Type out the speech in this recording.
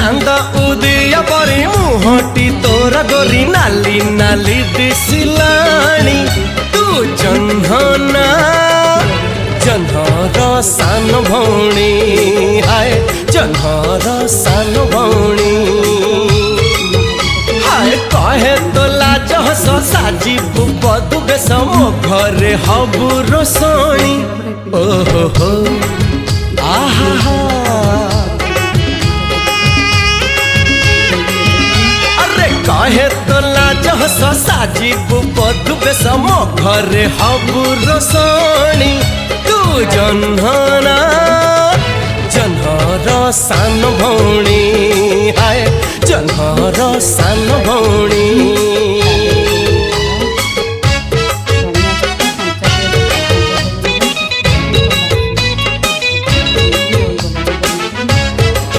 चांद उदिया परी मुहटी तोर गोरी नाली नाली दिसिलाणी तू जह्नना जह्नर सान भौणी हाय जह्नर सान भौणी हाय कहे तो लाज हस साजिबु बधु बेश मो घरे हबु रोसणी ओहो हो आहा कहे तो लाज हस साजिबु बधु बेश मो घरे हबु रोसणी तू जह्नना जह्नर सान भौणी हाय जह्नर सान भौणी।